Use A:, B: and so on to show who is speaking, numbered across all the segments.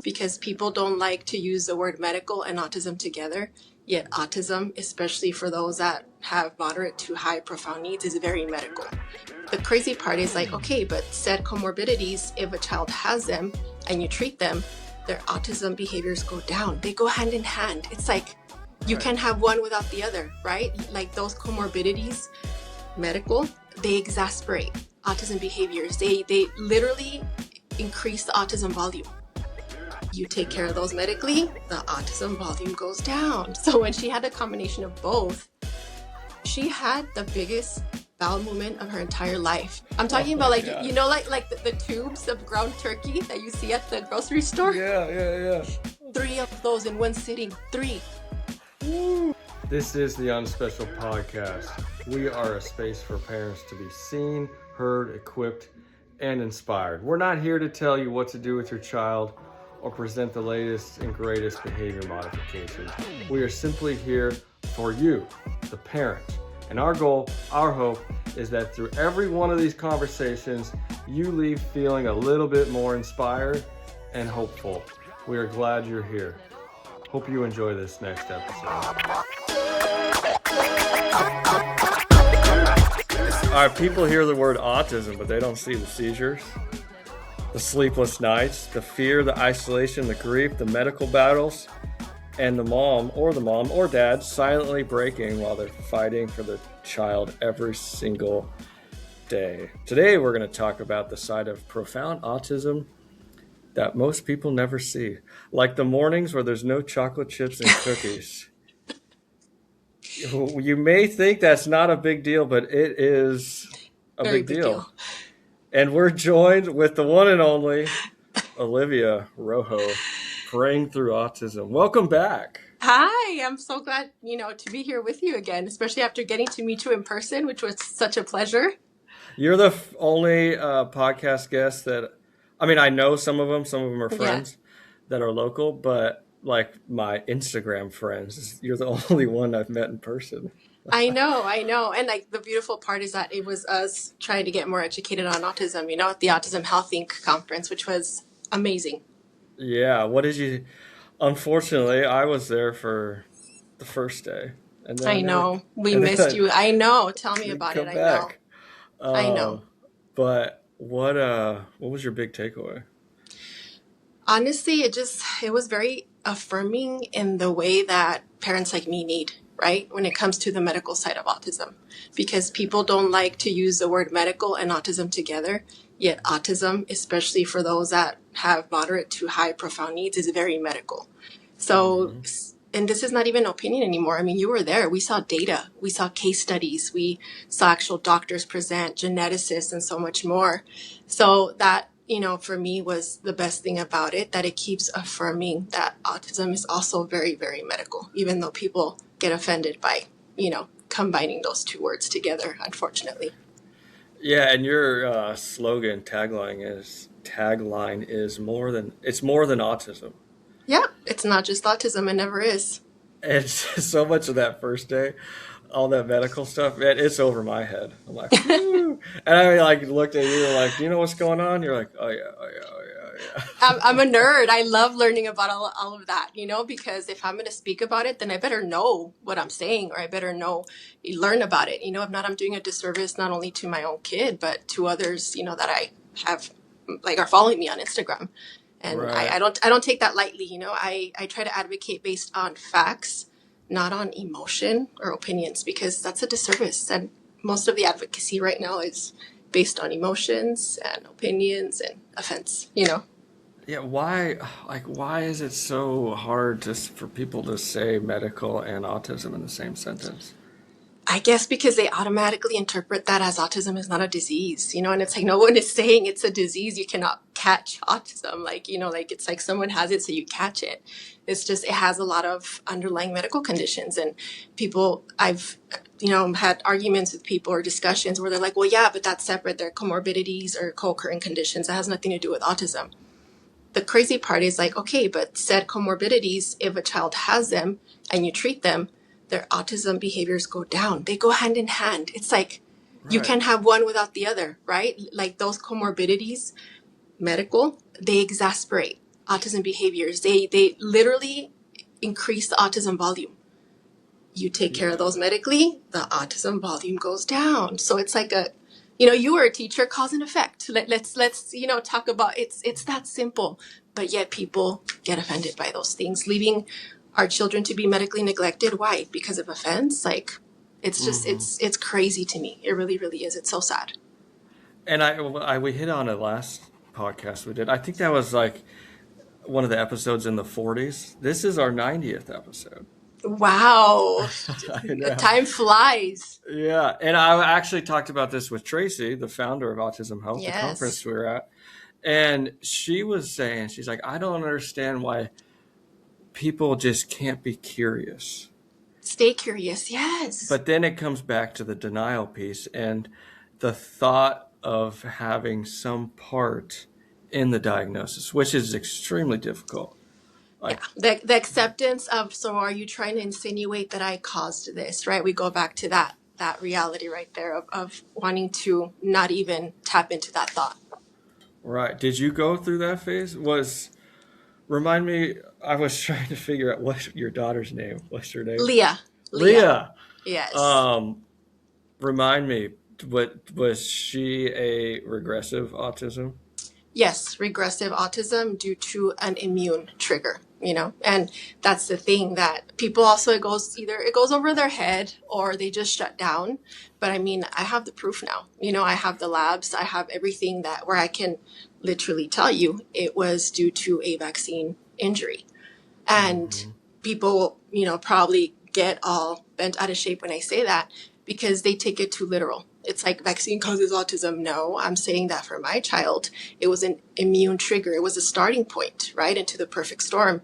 A: because people don't like to use the word medical and autism together. Yet autism, especially for those that have moderate to high profound needs, is very medical. The crazy part is like, okay, but said comorbidities, if a child has them and you treat them, their autism behaviors go down. They go hand in hand. It's like you can't have one without the other, right? Like those comorbidities, medical, they exasperate autism behaviors. They literally increase the autism volume. You take care of those medically, the autism volume goes down. So when she had a combination of both, she had the biggest bowel movement of her entire life. I'm talking about like, you know, like the tubes of ground turkey that you see at the grocery store?
B: Yeah.
A: 3 of those in one sitting. 3.
B: Woo. This is the UNspecial podcast. We are a space for parents to be seen, heard, equipped, and inspired. We're not here to tell you what to do with your child or present the latest and greatest behavior modifications. We are simply here for you, the parent. And our goal, our hope, is that through every one of these conversations, you leave feeling a little bit more inspired and hopeful. We are glad you're here. Hope you enjoy this next episode. All right, people hear the word autism, but they don't see the seizures, the sleepless nights, the fear, the isolation, the grief, the medical battles, and the mom or dad silently breaking while they're fighting for the child every single day. Today, we're going to talk about the side of profound autism that most people never see, like the mornings where there's no chocolate chips and cookies. You may think that's not a big deal, but it is a
A: Very
B: big deal. And we're joined with the one and only Olivia Rojo, praying through autism. Welcome back.
A: Hi, I'm so glad, to be here with you again, especially after getting to meet you in person, which was such a pleasure.
B: You're the only podcast guest that, I know some of them are friends that are local, but like my Instagram friends, you're the only one I've met in person.
A: I know. And like the beautiful part is that it was us trying to get more educated on autism, at the Autism Health Inc. conference, which was amazing.
B: Yeah. Unfortunately, I was there for the first day. And then
A: I know. We missed you. I know. Tell me about it.
B: Back.
A: I know.
B: But what was your big takeaway?
A: Honestly, it was very affirming in the way that parents like me need, right? When it comes to the medical side of autism, because people don't like to use the word medical and autism together. Yet autism, especially for those that have moderate to high profound needs, is very medical. So, and this is not even opinion anymore. You were there. We saw data. We saw case studies. We saw actual doctors present, geneticists, and so much more. So that, for me was the best thing about it, that it keeps affirming that autism is also very, very medical, even though people get offended by, combining those two words together, unfortunately.
B: Yeah, and your tagline is more than autism.
A: Yeah, it's not just autism. It never is.
B: And so much of that first day, all that medical stuff, man, it's over my head. I'm like, woo. And I looked at you like, do you know what's going on? You're like, oh yeah.
A: I'm a nerd. I love learning about all of that, because if I'm going to speak about it, then I better know what I'm saying, or I better learn about it. If not, I'm doing a disservice not only to my own kid, but to others, that I have, are following me on Instagram. And right. I don't take that lightly. I try to advocate based on facts, not on emotion or opinions, because that's a disservice. And most of the advocacy right now is based on emotions and opinions and offense,
B: Yeah, why is it so hard for people to say medical and autism in the same sentence?
A: I guess because they automatically interpret that as autism is not a disease, and it's like no one is saying it's a disease. You cannot catch autism. It's like someone has it, so you catch it. It's just, it has a lot of underlying medical conditions, and I've had arguments with people or discussions where they're like, well, yeah, but that's separate. They're comorbidities or co-occurring conditions. That has nothing to do with autism. The crazy part is like, okay, but said comorbidities, if a child has them and you treat them, their autism behaviors go down. They go hand in hand. It's like you can't have one without the other, right? Like those comorbidities, medical, they exasperate autism behaviors. They literally increase the autism volume. You take care of those medically, the autism volume goes down. So it's like you were a teacher, cause and effect. Let's talk about it's that simple. But yet people get offended by those things, leaving our children to be medically neglected. Why? Because of offense? Like, it's just it's crazy to me. It really, really is. It's so sad.
B: And we hit on it last podcast we did. I think that was like one of the episodes in the 40s. This is our 90th episode.
A: Wow. Time flies.
B: Yeah. And I actually talked about this with Tracy, the founder of Autism Health, the conference we were at. And she was saying, she's like, I don't understand why people just can't be curious.
A: Stay curious, yes.
B: But then it comes back to the denial piece and the thought of having some part in the diagnosis, which is extremely difficult.
A: The acceptance of, so are you trying to insinuate that I caused this, right? We go back to that reality right there of wanting to not even tap into that thought.
B: Right. Did you go through that phase? Remind me, I was trying to figure out what's your daughter's name. What's her name?
A: Leah. Yes.
B: Remind me, was she a regressive autism?
A: Yes, regressive autism due to an immune trigger, and that's the thing that people also, it goes over their head or they just shut down. But I mean, I have the proof now, I have the labs, I have everything where I can literally tell you it was due to a vaccine injury. And people, probably get all bent out of shape when I say that because they take it too literal. It's like vaccine causes autism. No, I'm saying that for my child, it was an immune trigger. It was a starting point, right, into the perfect storm.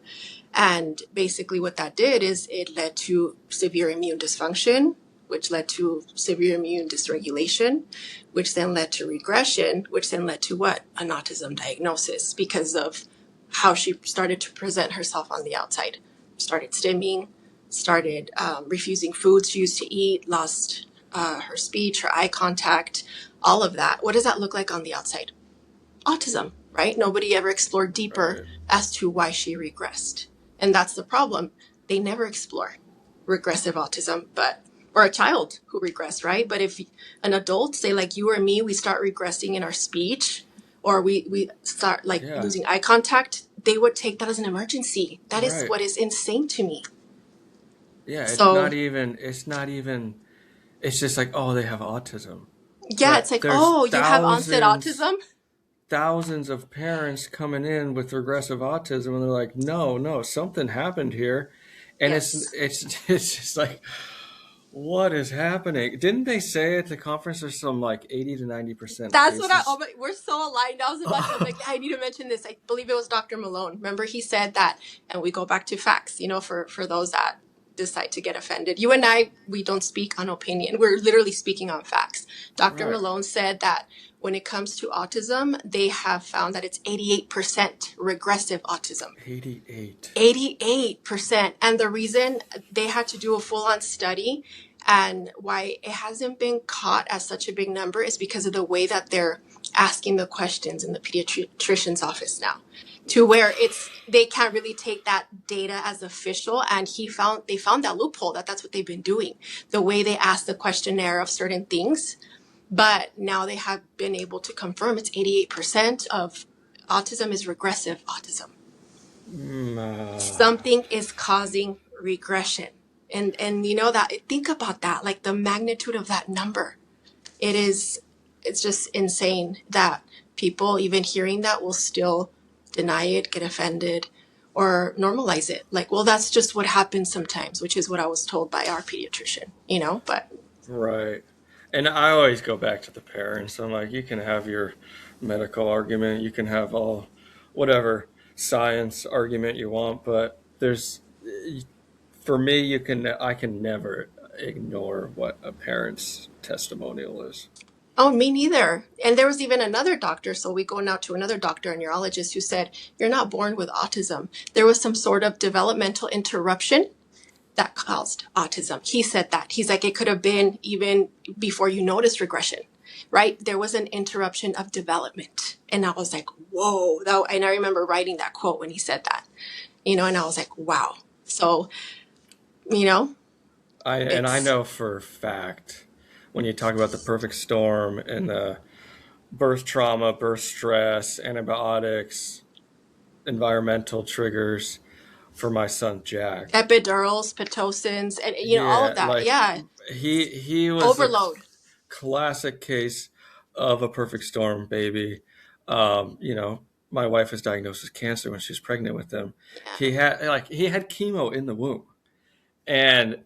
A: And basically what that did is it led to severe immune dysfunction, which led to severe immune dysregulation, which then led to regression, which then led to what? An autism diagnosis because of how she started to present herself on the outside. Started stimming, started refusing foods she used to eat, lost her speech, her eye contact, all of that. What does that look like on the outside? Autism, right? Nobody ever explored deeper as to why she regressed. And that's the problem. They never explore regressive autism, or a child who regressed, right? But if an adult, say like you or me, we start regressing in our speech, or we start losing eye contact, they would take that as an emergency. That is what is insane to me.
B: Yeah, it's not even, it's just like, oh, they have autism.
A: Yeah, but it's like, oh, you have onset autism?
B: Thousands of parents coming in with regressive autism, and they're like, no, something happened here. And it's just like, what is happening? Didn't they say at the conference there's some like 80 to 90%?
A: That's what we're so aligned. I was about to I need to mention this. I believe it was Dr. Malone. Remember, he said that, and we go back to facts, for those that decide to get offended. You and I, we don't speak on opinion. We're literally speaking on facts. Dr. Malone said that when it comes to autism, they have found that it's 88% regressive autism. 88%. And the reason they had to do a full-on study and why it hasn't been caught as such a big number is because of the way that they're asking the questions in the pediatrician's office now, to where they can't really take that data as official. And they found that loophole that's what they've been doing, the way they ask the questionnaire of certain things. But now they have been able to confirm it's 88% of autism is regressive autism. Something is causing regression. And that, think about that, like the magnitude of that number. It's just insane that people, even hearing that, will still deny it, get offended, or normalize it. Like, well, that's just what happens sometimes, which is what I was told by our pediatrician, but.
B: Right. And I always go back to the parents. I'm like, you can have your medical argument, you can have all whatever science argument you want, but for me, I can never ignore what a parent's testimonial is.
A: Oh, me neither. And there was even another doctor. So we go now to another doctor, a neurologist, who said, you're not born with autism. There was some sort of developmental interruption that caused autism. He said that. He's like, it could have been even before you noticed regression. right? There was an interruption of development. And I was like, whoa. And I remember writing that quote when he said that, and I was like, wow. So,
B: I
A: it's,
B: know for a fact when you talk about the perfect storm and the birth trauma, birth stress, antibiotics, environmental triggers for my son Jack.
A: epidurals, pitocins, and, all
B: Yeah,
A: of that.
B: like
A: Yeah.
B: he was a
A: Overload.
B: classic case of a perfect storm baby. My wife was diagnosed with cancer when she was pregnant with him.
A: Yeah.
B: He had chemo in the womb, and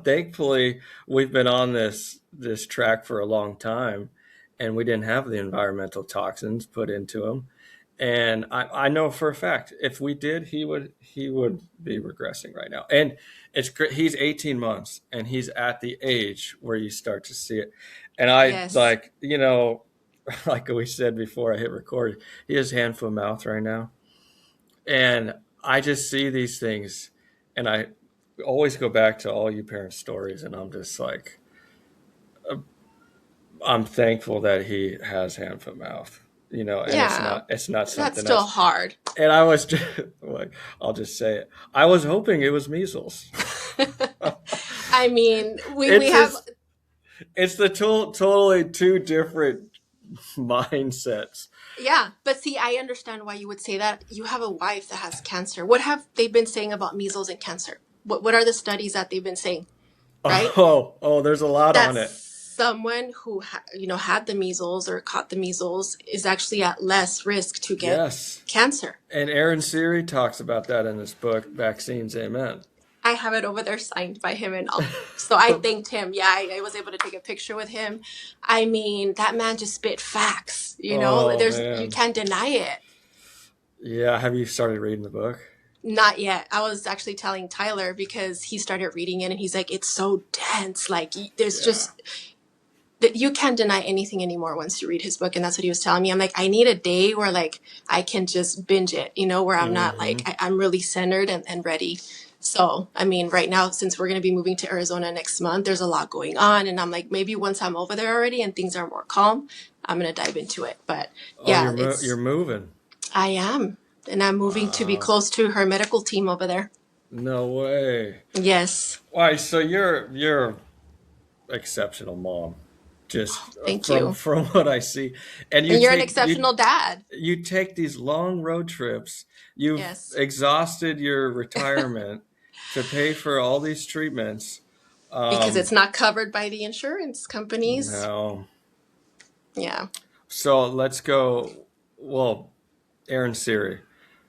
B: thankfully we've been on this track for a long time, and we didn't have the environmental toxins put into him. And I know for a fact if we did, he would be regressing right now. And it's great. He's 18 months and he's at the age where you start to see it. And I
A: Yes.
B: like, like we said before I hit record, he has hand, foot, mouth right now. And I just see these things and I always go back to all you parents' stories. And I'm just like, I'm thankful that he has hand, foot, mouth, and
A: Yeah.
B: it's not
A: That's
B: something
A: still
B: else.
A: hard.
B: And I was just, like, I'll just say it. I was hoping it was measles.
A: I mean, we
B: It's
A: have,
B: just, it's the totally two different mindsets.
A: yeah. But see, I understand why you would say that. You have a wife that has cancer. What have they been saying about measles and cancer? What are the studies that they've been saying, right?
B: Oh, there's a lot
A: That
B: on it.
A: someone who had the measles or caught the measles is actually at less risk to get
B: Yes.
A: cancer.
B: And Aaron Siri talks about that in his book, Vaccines, Amen.
A: I have it over there signed by him and all. So I thanked him. Yeah, I was able to take a picture with him. I mean, that man just spit facts,
B: Oh,
A: you
B: man.
A: can't deny it.
B: Yeah. Have you started reading the book?
A: Not yet. I was actually telling Tyler because he started reading it and he's like, it's so dense. Like there's just that you can't deny anything anymore once you read his book. And that's what he was telling me. I'm like, I need a day where like I can just binge it, where I'm not like, I'm really centered and ready. So, I mean, right now, since we're going to be moving to Arizona next month, there's a lot going on. And I'm like, maybe once I'm over there already and things are more calm, I'm going to dive into it. But yeah,
B: you're moving.
A: I am. And I'm moving to be close to her medical team over there.
B: No way.
A: Yes.
B: Why? So you're exceptional mom. Just
A: Thank you.
B: From what I see,
A: And you're an exceptional dad.
B: You take these long road trips. You've exhausted your retirement to pay for all these treatments
A: because it's not covered by the insurance companies.
B: No.
A: Yeah.
B: So let's go. Well, Aaron Siri,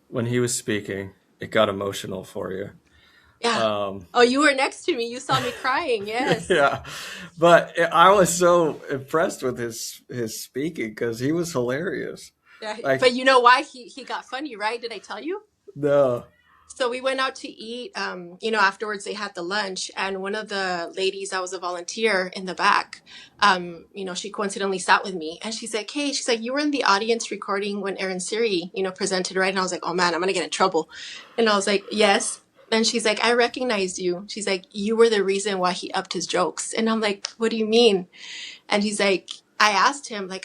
B: when he was speaking, it got emotional for you.
A: Yeah. You were next to me. You saw me crying. Yes.
B: Yeah. But I was so impressed with his speaking because he was hilarious.
A: Yeah. But you know why he got funny, right? Did I tell you?
B: No.
A: So we went out to eat. Afterwards they had the lunch, and one of the ladies that was a volunteer in the back, she coincidentally sat with me, and she's like, "Hey," she's like, "You were in the audience recording when Aaron Siri, presented, right?" And I was like, "Oh man, I'm gonna get in trouble." And I was like, "Yes." And she's like, "I recognized you." She's like, "You were the reason why he upped his jokes." And I'm like, "What do you mean?" And he's like, I asked him like,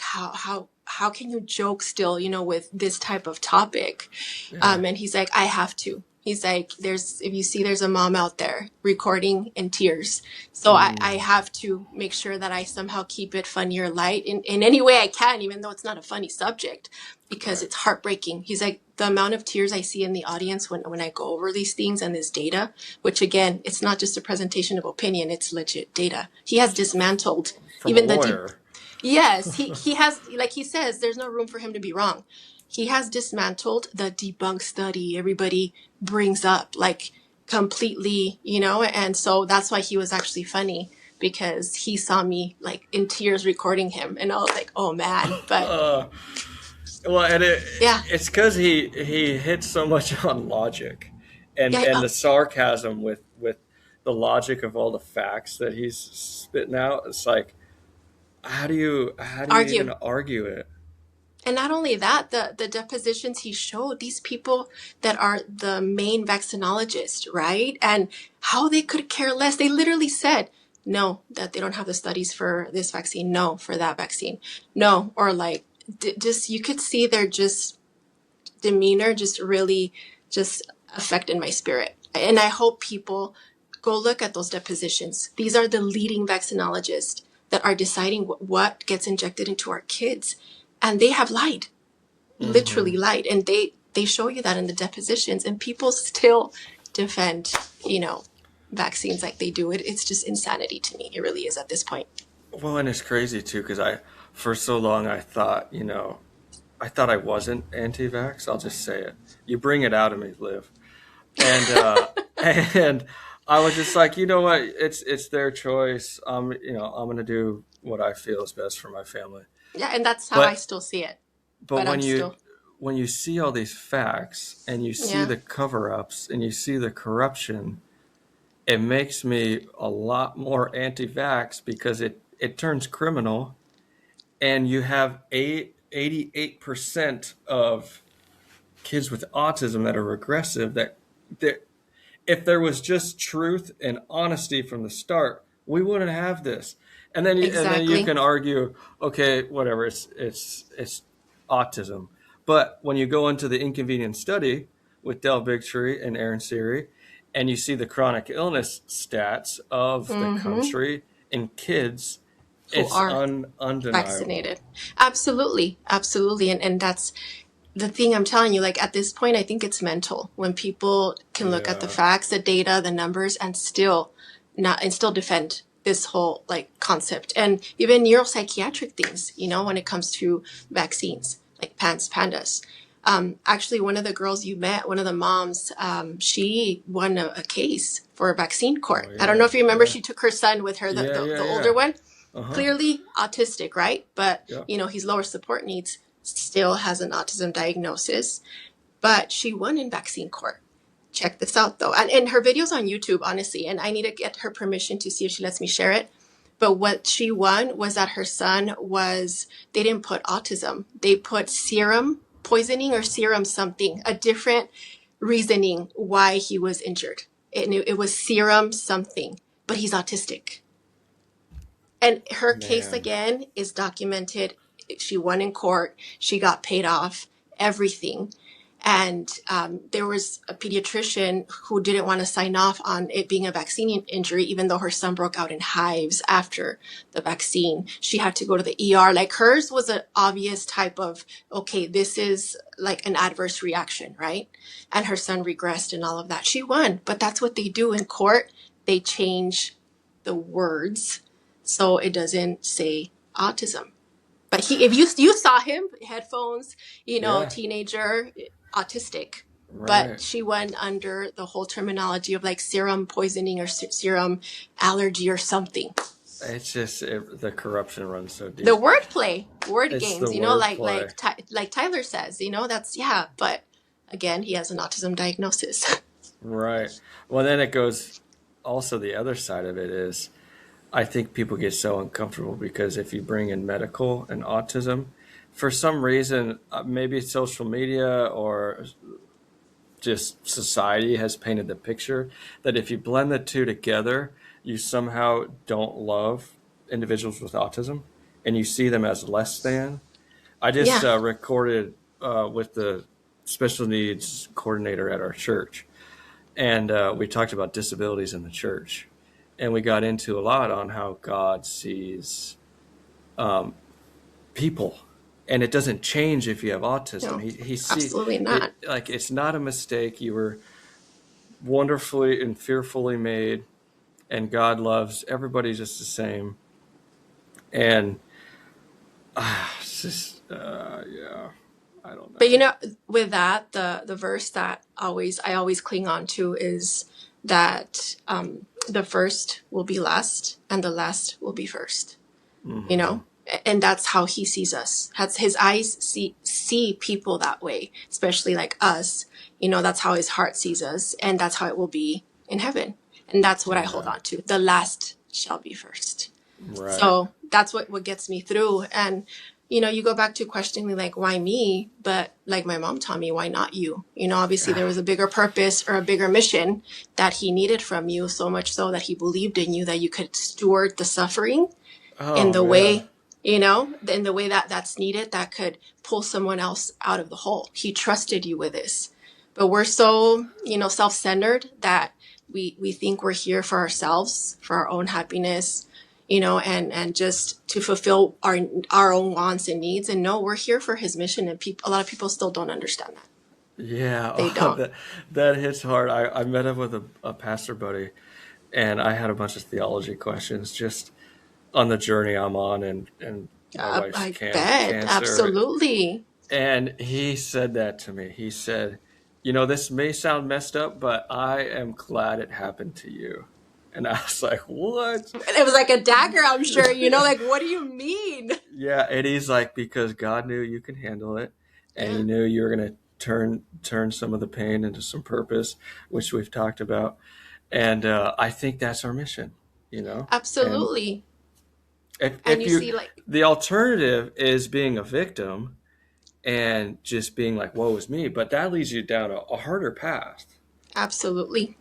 A: how can you joke still, with this type of topic?
B: Yeah.
A: And he's like, I have to. He's like, if you see, there's a mom out there recording in tears. So I have to make sure that I somehow keep it funny or light in any way I can, even though it's not a funny subject, because it's heartbreaking. He's like, the amount of tears I see in the audience when I go over these things and this data, which again, it's not just a presentation of opinion, it's legit data. He has dismantled
B: From
A: even
B: a lawyer.
A: Yes, he has, like he says, there's no room for him to be wrong. He has dismantled the debunk study everybody brings up, like completely, and so that's why he was actually funny, because he saw me like in tears recording him, and I was like, oh man. But
B: it's because he hits so much on logic and the sarcasm with the logic of all the facts that he's spitting out. It's like, how do you even argue it?
A: And not only that, the depositions he showed, these people that are the main vaccinologists, right? And how they could care less. They literally said, No, that they don't have the studies for this vaccine. No, for that vaccine. No, or like just you could see their just demeanor just really just affected my spirit. And I hope people go look at those depositions. These are the leading vaccinologists that are deciding what gets injected into our kids, and they have lied, literally lied, and they show you that in the depositions, and people still defend, vaccines like they do. It's just insanity to me. It really is at this point.
B: Well, and it's crazy too, because for so long, I thought, I wasn't anti-vax. I'll just say it. You bring it out of me, Liv. And, and I was just like, you know what? It's their choice. I'm going to do what I feel is best for my family.
A: Yeah. And that's how I still see it.
B: But when you see all these facts and you see the cover-ups and you see the corruption, it makes me a lot more anti-vax, because it turns criminal, and you have 88% of kids with autism that are regressive, that if there was just truth and honesty from the start, we wouldn't have this. And then you can argue, okay, whatever, it's autism. But when you go into the inconvenient study with Del Bigtree and Aaron Siri, and you see the chronic illness stats of the country in kids, it's undeniable.
A: Vaccinated. Absolutely. Absolutely. And that's the thing I'm telling you, like at this point, I think it's mental when people can look at the facts, the data, the numbers, and still defend this whole like concept, and even neuropsychiatric things, when it comes to vaccines, like pandas. Actually, one of the girls you met, one of the moms, she won a case for a vaccine court. I don't know if you remember, she took her son with her, the older one, clearly autistic, right? But, he's lower support needs, still has an autism diagnosis, but she won in vaccine court. Check this out, though. And her video's on YouTube, honestly, and I need to get her permission to see if she lets me share it. But what she won was that her son they didn't put autism. They put serum poisoning or serum something, a different reasoning why he was injured. It was serum something, but he's autistic. And her case, again, is documented. She won in court. She got paid off, everything. And there was a pediatrician who didn't want to sign off on it being a vaccine injury, even though her son broke out in hives after the vaccine. She had to go to the ER. Like hers was an obvious type of, okay, this is like an adverse reaction, right? And her son regressed and all of that. She won, but that's what they do in court. They change the words so it doesn't say autism. But if you saw him, headphones, teenager, autistic, right. But she went under the whole terminology of like serum poisoning or serum allergy or something.
B: It's just the corruption runs so deep.
A: The wordplay, games, like Tyler says, that's, but again, he has an autism diagnosis.
B: Right. Well, then it goes, also the other side of it is, I think people get so uncomfortable because if you bring in medical and autism, for some reason, maybe social media or just society has painted the picture that if you blend the two together, you somehow don't love individuals with autism and you see them as less than. I just recorded with the special needs coordinator at our church, and we talked about disabilities in the church. And we got into a lot on how God sees people. And it doesn't change if you have autism.
A: No,
B: he sees,
A: absolutely not.
B: It's not a mistake. You were wonderfully and fearfully made, and God loves everybody just the same. And it's just, I don't know.
A: But with that, the verse that I always cling on to is that the first will be last, and the last will be first. Mm-hmm. And that's how he sees us. His eyes see people that way, especially like us. That's how his heart sees us, and that's how it will be in heaven. And that's what I hold on to. The last shall be first. Right. So that's what gets me through. And you go back to questioning like, why me? But like my mom taught me, why not you? Obviously there was a bigger purpose or a bigger mission that he needed from you, so much so that he believed in you, that you could steward the suffering in
B: Oh
A: the
B: man.
A: way, in the way that that's needed, that could pull someone else out of the hole. He trusted you with this. But we're so, self-centered that we think we're here for ourselves, for our own happiness, and just to fulfill our own wants and needs. And no, we're here for his mission. And a lot of people still don't understand that.
B: Yeah,
A: They don't.
B: that hits hard. I met up with a pastor buddy, and I had a bunch of theology questions just on the journey I'm on, and my wife's
A: I bet.
B: cancer.
A: Absolutely.
B: And he said that to me. He said, this may sound messed up, but I am glad it happened to you. And I was like, what?
A: It was like a dagger, I'm sure, like, what do you mean?
B: Yeah, and he's like, because God knew you could handle it, and
A: Yeah.
B: he knew you were going to turn some of the pain into some purpose, which we've talked about. And I think that's our mission,
A: Absolutely.
B: And
A: And
B: if
A: you see, like,
B: the alternative is being a victim and just being like, woe is me, but that leads you down a harder path.
A: absolutely.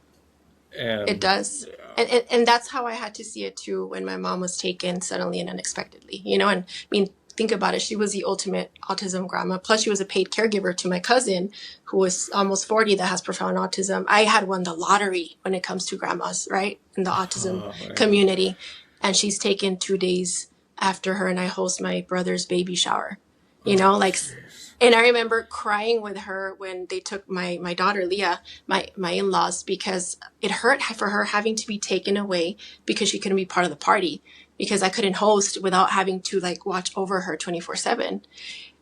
B: And
A: It does. And that's how I had to see it too when my mom was taken suddenly and unexpectedly, and I mean, think about it. She was the ultimate autism grandma. Plus she was a paid caregiver to my cousin who was almost 40 that has profound autism. I had won the lottery when it comes to grandmas, right? In the autism community. And she's taken 2 days after her and I host my brother's baby shower, like, and I remember crying with her when they took my daughter, Leah, my in-laws, because it hurt for her having to be taken away because she couldn't be part of the party, because I couldn't host without having to like watch over her 24/7.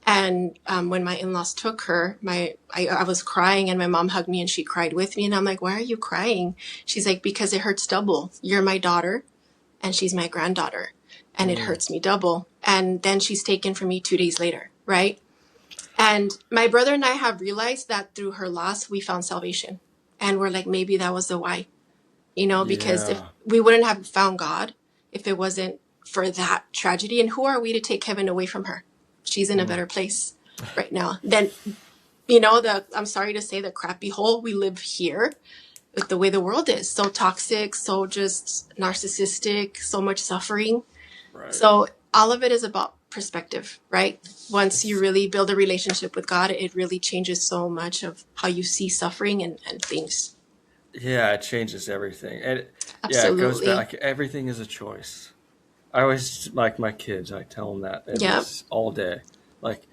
A: And when my in-laws took her, I was crying and my mom hugged me and she cried with me. And I'm like, why are you crying? She's like, because it hurts double. You're my daughter and she's my granddaughter. And it hurts me double. And then she's taken from me 2 days later, right? And my brother and I have realized that through her loss, we found salvation. And we're like, maybe that was the why, because if we wouldn't have found God, if it wasn't for that tragedy. And who are we to take heaven away from her? She's in a better place right now than, I'm sorry to say, the crappy hole we live here, with the way the world is so toxic, so just narcissistic, so much suffering.
B: Right.
A: So all of it is about perspective, right? Once you really build a relationship with God, it really changes so much of how you see suffering and things.
B: Yeah, it changes everything. And
A: Absolutely.
B: it goes back. Everything is a choice. I always, like my kids, I tell them that all day. Like,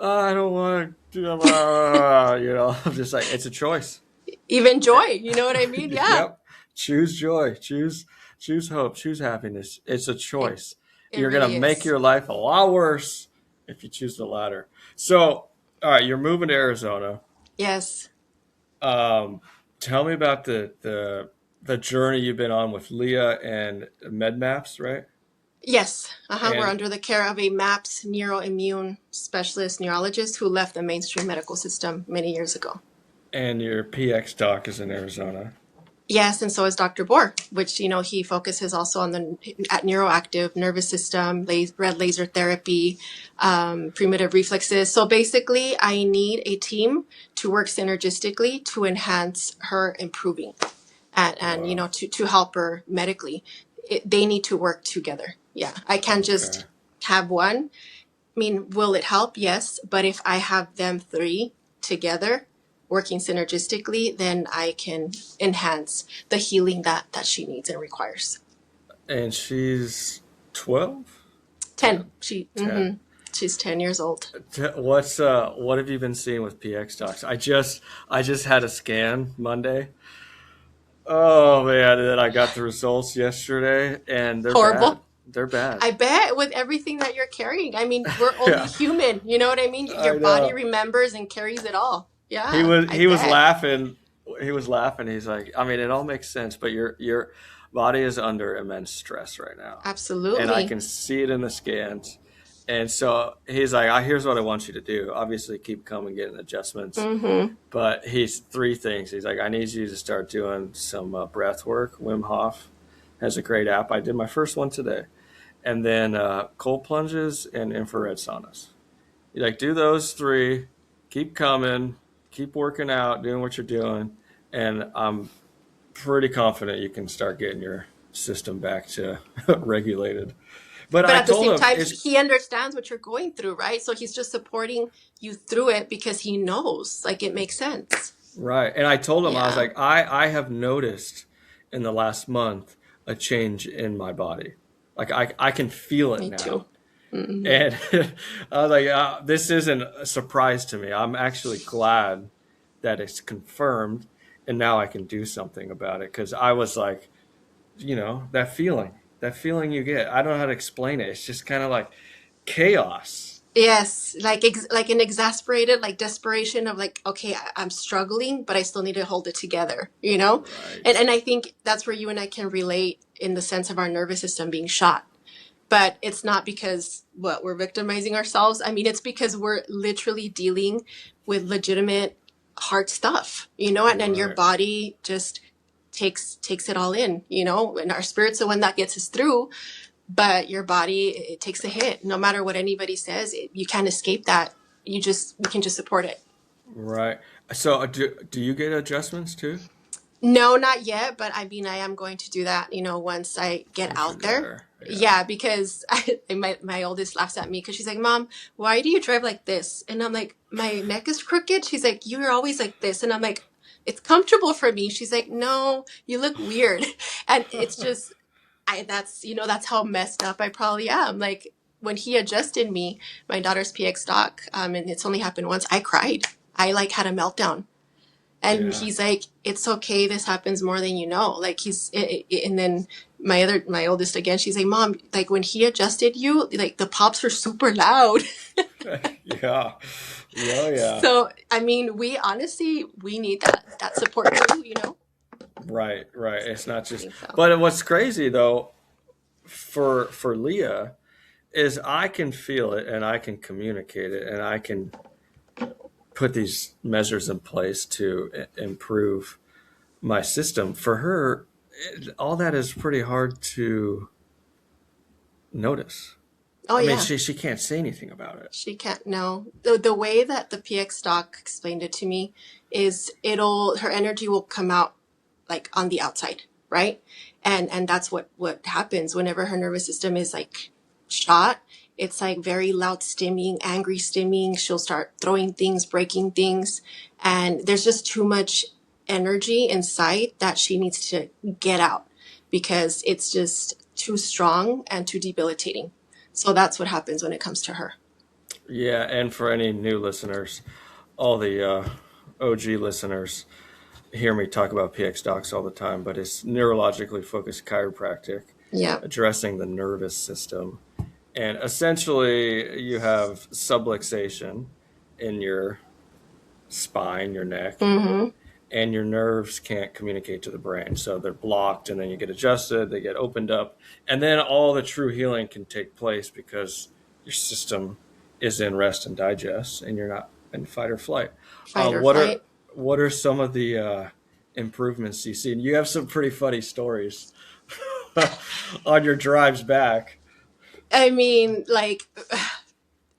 B: I don't want to do I'm just like, it's a choice.
A: Even joy, you know what I mean? Yeah.
B: Yep. Choose joy. Choose hope. Choose happiness. It's a choice. You're
A: really
B: going to make
A: is.
B: your life a lot worse if you choose the latter. So, all right, you're moving to Arizona.
A: Yes.
B: Tell me about the journey you've been on with Leah and MedMaps, right?
A: Yes. We're under the care of a MAPS neuroimmune specialist neurologist who left the mainstream medical system many years ago.
B: And your PX doc is in Arizona.
A: Yes, and so is Dr. Bohr, which, he focuses also on at NeuroActive, nervous system, red laser therapy, primitive reflexes. So basically, I need a team to work synergistically to enhance her improving and to help her medically. They need to work together. Yeah, I can't just have one. I mean, will it help? Yes, but if I have them three together, working synergistically, then I can enhance the healing that she needs and requires.
B: And she's 12?
A: 10.
B: 10.
A: She's 10 years old.
B: What have you been seeing with PX docs? I just had a scan Monday. Oh man, and then I got the results yesterday and they're
A: Horrible.
B: bad. They're bad.
A: I bet, with everything that you're carrying. I mean, we're only human. You know what I mean? Your body remembers and carries it all. Yeah.
B: He was laughing. He was laughing. He's like, I mean, it all makes sense, but your body is under immense stress right now.
A: Absolutely.
B: And I can see it in the scans. And so he's like, here's what I want you to do. Obviously, keep coming, getting adjustments.
A: Mm-hmm.
B: But he's 3 things. He's like, I need you to start doing some breath work. Wim Hof has a great app. I did my first one today. and then cold plunges and infrared saunas. You like do those three, keep coming, keep working out, doing what you're doing, and I'm pretty confident you can start getting your system back to regulated. But
A: But
B: I
A: at the
B: told
A: same
B: him
A: time,
B: it's
A: he understands what you're going through, right? So he's just supporting you through it because he knows, like, it makes sense.
B: right. And I told him, I was
A: Yeah,
B: like, I have noticed in the last month a change in my body. Like I can feel it
A: me
B: now.
A: too. Hmm.
B: And I was like, this isn't a surprise to me. I'm actually glad that it's confirmed. And now I can do something about it. Because I was like, that feeling you get. I don't know how to explain it. It's just kind of like chaos.
A: Yes, like like an exasperated, like desperation of like, okay, I'm struggling, but I still need to hold it together, you know? And
B: Right.
A: and I think that's where you and I can relate in the sense of our nervous system being shot. But it's not because what we're victimizing ourselves. I mean, it's because we're literally dealing with legitimate hard stuff, you know, and then your
B: Right.
A: body just takes it all in, you know, and our spirit's the one that gets us through, but your body, it takes a hit. No matter what anybody says, you can't escape that. We can just support it.
B: Right. So do you get adjustments too?
A: No, not yet, but I mean, I am going to do that, you know, once I get
B: Once you're
A: out there.
B: there. Yeah.
A: Yeah, because my oldest laughs at me because she's like, Mom, why do you drive like this? And I'm like, my neck is crooked. She's like, you're always like this. And I'm like, it's comfortable for me. She's like, no, you look weird. And it's just, that's how messed up I probably am. Like when he adjusted me, my daughter's PX doc, and it's only happened once, I cried. I like had a meltdown. And
B: Yeah.
A: he's like, it's okay. This happens more than you know. Like and then my oldest again, she's like, Mom, like when he adjusted you, like the pops were super loud.
B: Yeah. Yeah. Yeah.
A: So, I mean, we need that support too, you know?
B: Right. Right. It's not
A: I
B: just,
A: think so.
B: but what's crazy though, for Leah, is I can feel it and I can communicate it and I can put these measures in place to improve my system. For her, all that is pretty hard to notice.
A: Oh,
B: I mean,
A: yeah.
B: she can't say anything about it.
A: She can't know. The way that the PX doc explained it to me is her energy will come out like on the outside, right? And that's what happens whenever her nervous system is like shot. It's like very loud stimming, angry stimming. She'll start throwing things, breaking things, and there's just too much energy inside that she needs to get out because it's just too strong and too debilitating. So that's what happens when it comes to her.
B: Yeah, and for any new listeners, all the OG listeners hear me talk about PX docs all the time, but it's neurologically focused chiropractic,
A: Yeah.
B: addressing the nervous system. And essentially, you have subluxation in your spine, your neck,
A: Mm-hmm.
B: and your nerves can't communicate to the brain. So they're blocked, and then you get adjusted, they get opened up, and then all the true healing can take place because your system is in rest and digest, and you're not in fight or flight.
A: Fight or
B: What are
A: flight.
B: some of the improvements you see? And you have some pretty funny stories on your drives back.
A: I mean, like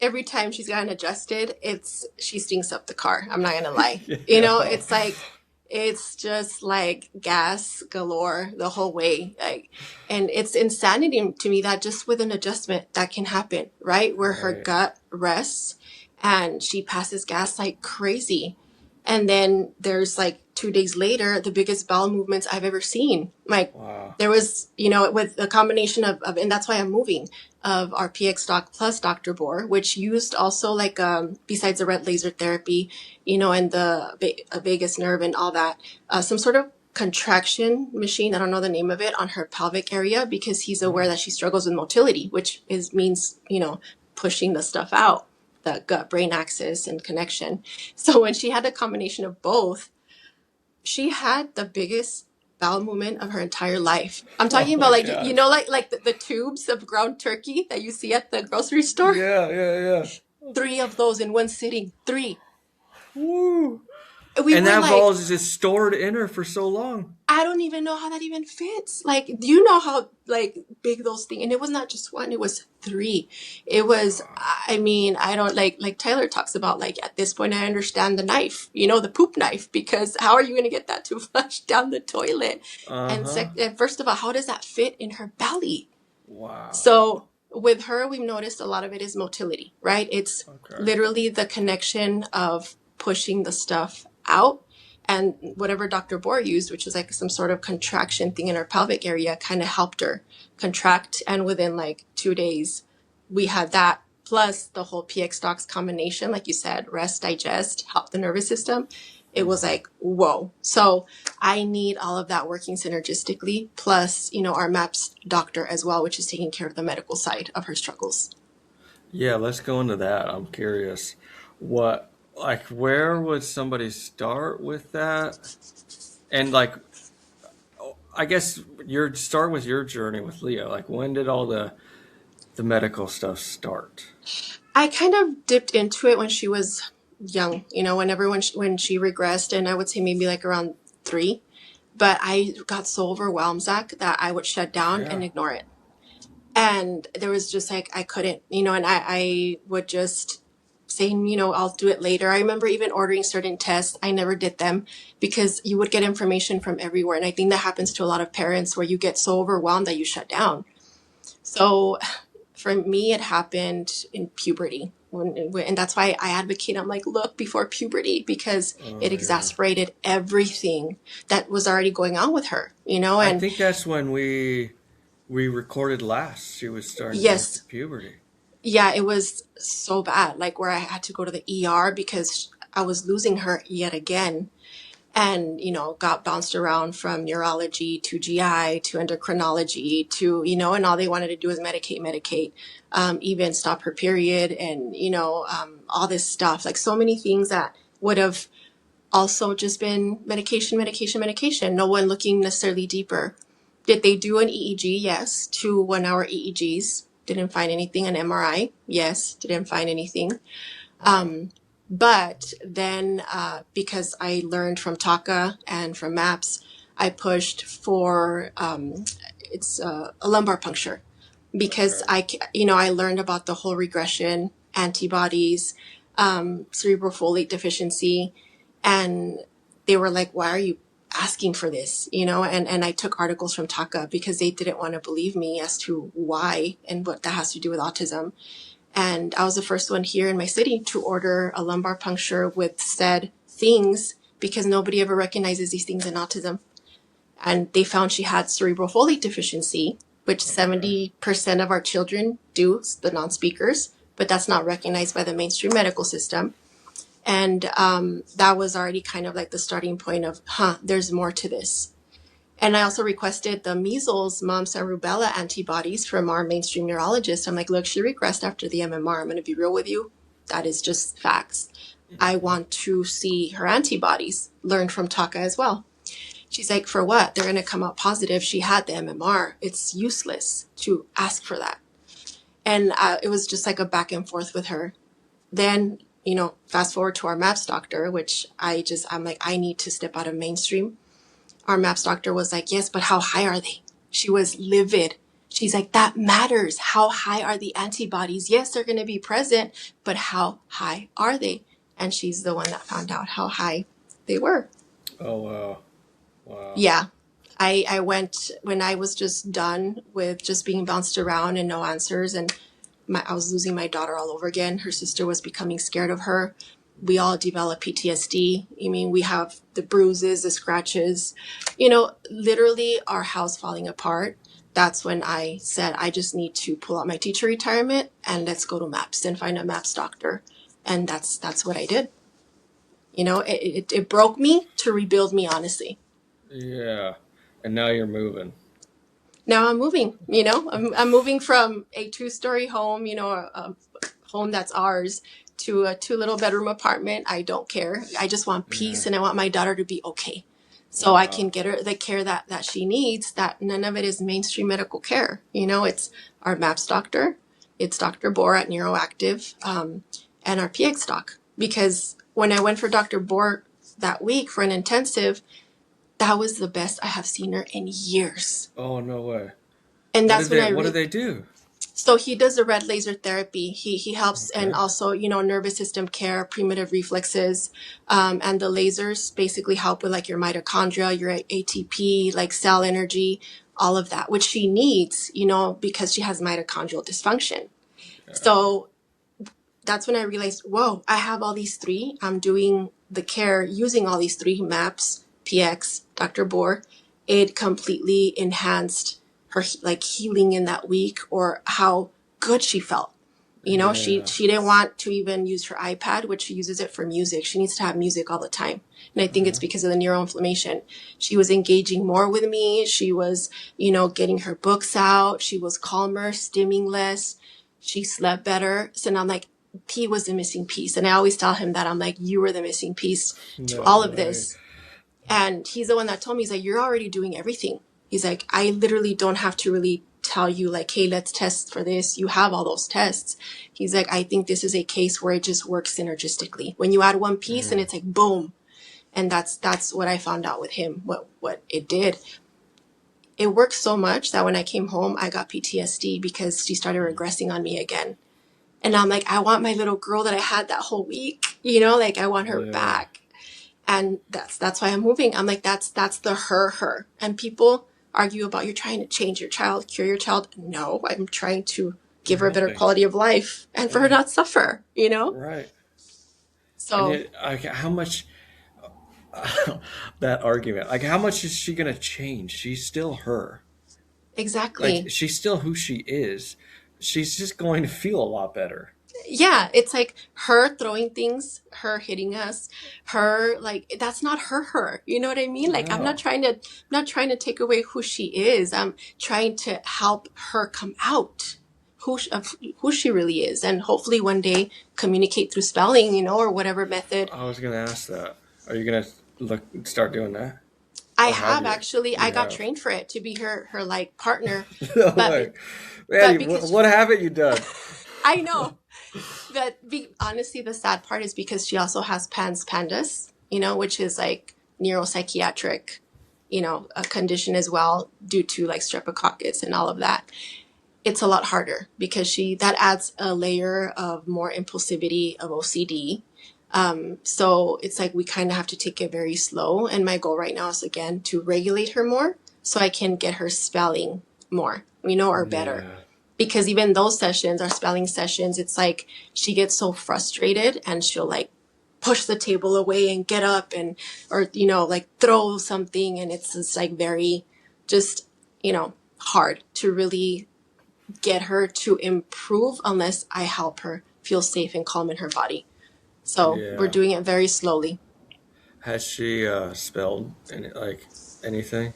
A: every time she's gotten adjusted, she stinks up the car. I'm not gonna lie. You know,
B: Yeah.
A: it's just like gas galore the whole way. Like, and it's insanity to me that just with an adjustment that can happen, right? Where her
B: Right.
A: gut rests and she passes gas like crazy. And then there's like 2 days later, the biggest bowel movements I've ever seen. Like
B: Wow.
A: there was, with a combination of and that's why I'm moving, of our PX Doc plus Dr. Bohr, which used also like, besides the red laser therapy, and the vagus nerve and all that, some sort of contraction machine. I don't know the name of it on her pelvic area because he's aware that she struggles with motility, which means, pushing the stuff out, the gut brain axis and connection. So when she had a combination of both, she had the biggest bowel movement of her entire life. I'm
B: Oh
A: talking about
B: my
A: like,
B: gosh.
A: like the tubes of ground turkey that you see at the grocery store.
B: Yeah, yeah, yeah.
A: 3 of those in one sitting. 3.
B: Woo.
A: we
B: And
A: were
B: that ball
A: like,
B: is just stored in her for so long.
A: I don't even know how that even fits. Like, do you know how like big those things? And it was not just one; it was three. It was. I mean, I don't like Tyler talks about. Like at this point, I understand the knife. You know, the poop knife, because how are you going to get that to flush down the toilet? And,
B: Uh-huh.
A: and first of all, how does that fit in her belly?
B: Wow.
A: So with her, we've noticed a lot of it is motility, right? It's
B: Okay.
A: literally the connection of pushing the stuff out. And whatever Dr. Bohr used, which was like some sort of contraction thing in her pelvic area, kind of helped her contract. And within like 2 days, we had that. Plus the whole PX docs combination, like you said, rest, digest, help the nervous system. It was like, whoa. So I need all of that working synergistically, plus, our MAPS doctor as well, which is taking care of the medical side of her struggles.
B: Yeah, let's go into that. I'm curious. Where would somebody start with that? And I guess start with your journey with Leah. Like, when did all the medical stuff start?
A: I kind of dipped into it when she was young, when she regressed, and I would say maybe like around 3. But I got so overwhelmed, Zach, that I would shut down and
B: Yeah.
A: ignore it. And there was just like, I couldn't, and I would just say, I'll do it later. I remember even ordering certain tests. I never did them because you would get information from everywhere. And I think that happens to a lot of parents where you get so overwhelmed that you shut down. So for me, it happened in puberty. And that's why I advocate, I'm like, look before puberty, because it
B: Oh, yeah.
A: exasperated everything that was already going on with her,
B: I
A: and
B: think that's when we recorded last. She was starting to go through
A: yes,
B: puberty.
A: yeah, it was so bad, like where I had to go to the ER because I was losing her yet again. And, got bounced around from neurology to GI to endocrinology to, and all they wanted to do was medicate, even stop her period and, all this stuff, like so many things that would have also just been medication. No one looking necessarily deeper. Did they do an EEG? Yes. 2 1-hour EEGs. Didn't find anything. An MRI? Yes. Didn't find anything.
B: Wow.
A: But then, because I learned from TACA and from MAPS, I pushed for it's a lumbar puncture because
B: Okay.
A: I learned about the whole regression, antibodies, cerebral folate deficiency, and they were like, "Why are you asking for this?" And I took articles from TACA because they didn't want to believe me as to why and what that has to do with autism. And I was the first one here in my city to order a lumbar puncture with said things because nobody ever recognizes these things in autism. And they found she had cerebral folate deficiency, which
B: Okay.
A: 70% of our children do, the non-speakers, but that's not recognized by the mainstream medical system. And that was already kind of like the starting point of, there's more to this. And I also requested the measles, mumps, and rubella antibodies from our mainstream neurologist. I'm like, look, she regressed after the MMR. I'm going to be real with you. That is just facts. I want to see her antibodies, learn from TACA as well. She's like, for what? They're going to come out positive. She had the MMR. It's useless to ask for that. And it was just like a back and forth with her. Then, fast forward to our MAPS doctor, which I'm like, I need to step out of mainstream. Our MAPS doctor was like, yes, but how high are they? She was livid. She's like, that matters. How high are the antibodies? Yes, they're going to be present, but how high are they? And she's the one that found out how high they were.
B: Oh, wow. Wow.
A: Yeah. I went when I was just done with just being bounced around and no answers. And I was losing my daughter all over again. Her sister was becoming scared of her. We all develop PTSD. I mean, we have the bruises, the scratches, literally our house falling apart. That's when I said, I just need to pull out my teacher retirement and let's go to MAPS and find a MAPS doctor. And that's what I did. It broke me to rebuild me, honestly.
B: Yeah. And now you're moving.
A: Now I'm moving, I'm moving from a 2-story home, a home that's ours, to a 2 little bedroom apartment. I don't care. I just want
B: Yeah.
A: peace and I want my daughter to be okay. So I
B: Wow.
A: can get her the care that she needs, that none of it is mainstream medical care. It's our MAPS doctor. It's Dr. Bohr at NeuroActive, and our PX doc. Because when I went for Dr. Bohr that week for an intensive, that was the best I have seen her in years.
B: Oh, no way.
A: And that's when
B: What did they do?
A: So he does the red laser therapy. He helps,
B: Okay.
A: and also, nervous system care, primitive reflexes, and the lasers basically help with like your mitochondria, your ATP, like cell energy, all of that, which she needs, because she has mitochondrial dysfunction.
B: Yeah.
A: So that's when I realized, whoa, I have all these three. I'm doing the care using all these three MAPS, PX, Dr. Bohr. It completely enhanced her like healing in that week, or how good she felt. She didn't want to even use her iPad, which she uses it for music. She needs to have music all the time. And I think it's because of the neuroinflammation. She was engaging more with me. She was, getting her books out. She was calmer, stimming less. She slept better. So now I'm like, he was the missing piece. And I always tell him that I'm like, you were the missing piece to all of this. And he's the one that told me, he's like, you're already doing everything. He's like, I literally don't have to really tell you like, hey, let's test for this. You have all those tests. He's like, I think this is a case where it just works synergistically. When you add one piece and it's like, boom. And that's what I found out with him, what it did. It worked so much that when I came home, I got PTSD because she started regressing on me again. And I'm like, I want my little girl that I had that whole week, like I want her back. And that's why I'm moving. I'm like, that's the her. And people argue about, you're trying to change your child, cure your child. No, I'm trying to give her a better quality of life and for her not suffer,
B: Right.
A: So
B: how much, that argument, like how much is she going to change? She's still her.
A: Exactly.
B: Like she's still who she is. She's just going to feel a lot better.
A: Yeah, it's like her throwing things, her hitting us, her like, that's not her. You know what I mean? Like,
B: No.
A: I'm not trying to take away who she is. I'm trying to help her come out of who she really is, and hopefully one day communicate through spelling, or whatever method.
B: I was going to ask that. Are you going to start doing that?
A: I have actually. I got trained for it to be her like partner.
B: No way. Manny, what haven't you done?
A: I know. But honestly, the sad part is because she also has PANDAS, which is like neuropsychiatric, a condition as well due to like streptococcus and all of that. It's a lot harder because that adds a layer of more impulsivity of OCD. So it's like we kind of have to take it very slow. And my goal right now is, again, to regulate her more so I can get her spelling more, or better. Yeah. Because even those sessions, our spelling sessions, it's like she gets so frustrated and she'll like push the table away and get up or like throw something. And it's just like very just, hard to really get her to improve unless I help her feel safe and calm in her body. So we're doing it very slowly.
B: Has she spelled anything?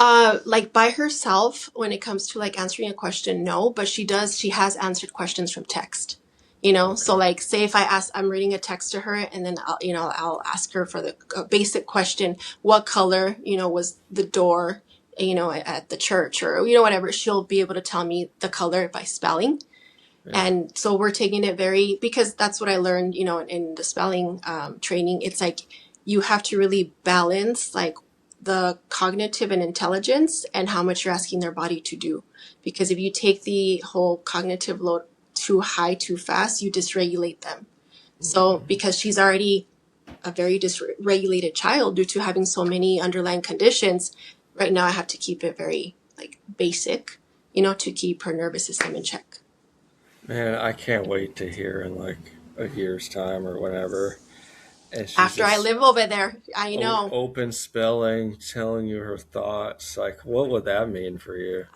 A: Like by herself, when it comes to like answering a question, no, but she has answered questions from text, Okay. So like, say if I'm reading a text to her and then I'll ask her for the basic question, what color, was the door, at the church, or, whatever, she'll be able to tell me the color by spelling. Yeah. And so we're taking it because that's what I learned, in the spelling training. It's like you have to really balance like the cognitive and intelligence and how much you're asking their body to do. Because if you take the whole cognitive load too high, too fast, you dysregulate them. Mm-hmm. So because she's already a very dysregulated child due to having so many underlying conditions, right now I have to keep it very like basic, to keep her nervous system in check.
B: Man, I can't wait to hear in like a year's time or whatever.
A: After I live over there, I know.
B: Open spelling, telling you her thoughts. Like, what would that mean for you?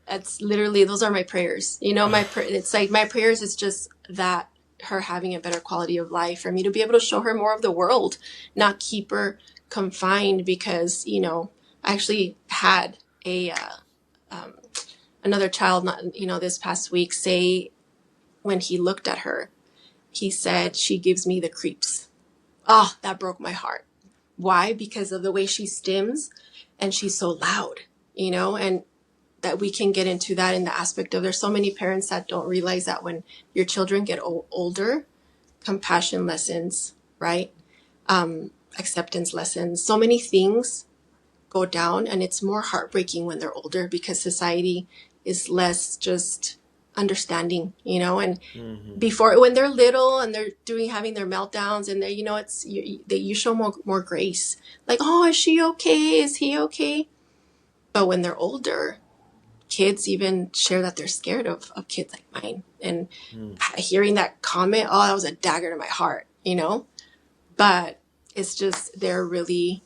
A: It's literally, those are my prayers. It's like my prayers is just that her having a better quality of life, for me to be able to show her more of the world, not keep her confined because, I actually had another child, this past week say when he looked at her, he said, she gives me the creeps. Oh, that broke my heart. Why? Because of the way she stims and she's so loud, and that we can get into that in the aspect of, there's so many parents that don't realize that when your children get older, compassion lessens, right? acceptance lessons. So many things go down, and it's more heartbreaking when they're older because society is less just understanding, and before, when they're little and they're having their meltdowns, and they, you show more grace, like, oh, is she okay, is he okay? But when they're older, kids even share that they're scared of kids like mine, and hearing that comment, oh, that was a dagger to my heart, but it's just, they're really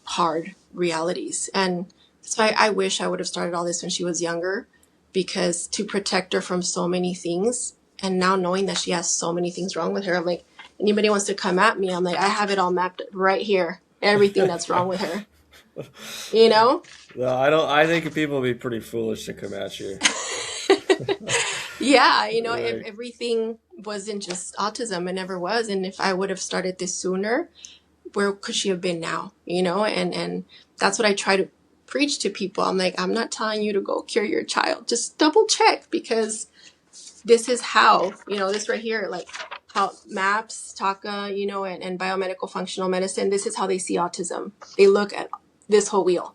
A: hard realities. And that's why I wish I would have started all this when she was younger, because to protect her from so many things. And now knowing that she has so many things wrong with her, I'm like, anybody wants to come at me, I'm like, I have it all mapped right here, everything that's wrong with her,
B: No, I think people would be pretty foolish to come at you.
A: Yeah,
B: Right.
A: if everything wasn't just autism, it never was. And if I would have started this sooner, where could she have been now? And that's what I try to preach to people. I'm like, I'm not telling you to go cure your child. Just double check, because this is how, this right here, like how MAPS, TACA, and biomedical functional medicine, this is how they see autism. They look at this whole wheel.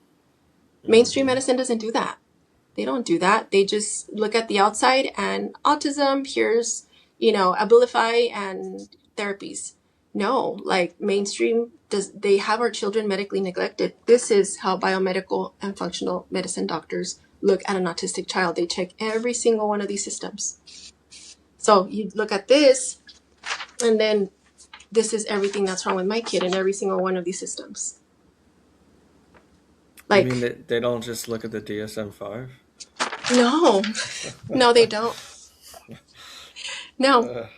A: Mainstream medicine doesn't do that. They don't do that. They just look at the outside and autism, here's, Abilify and therapies. No, like mainstream they have our children medically neglected. This is how biomedical and functional medicine doctors look at an autistic child. They check every single one of these systems. So you look at this, and then this is everything that's wrong with my kid in every single one of these systems. Like,
B: you mean they don't just look at the DSM-5?
A: No, they don't. No.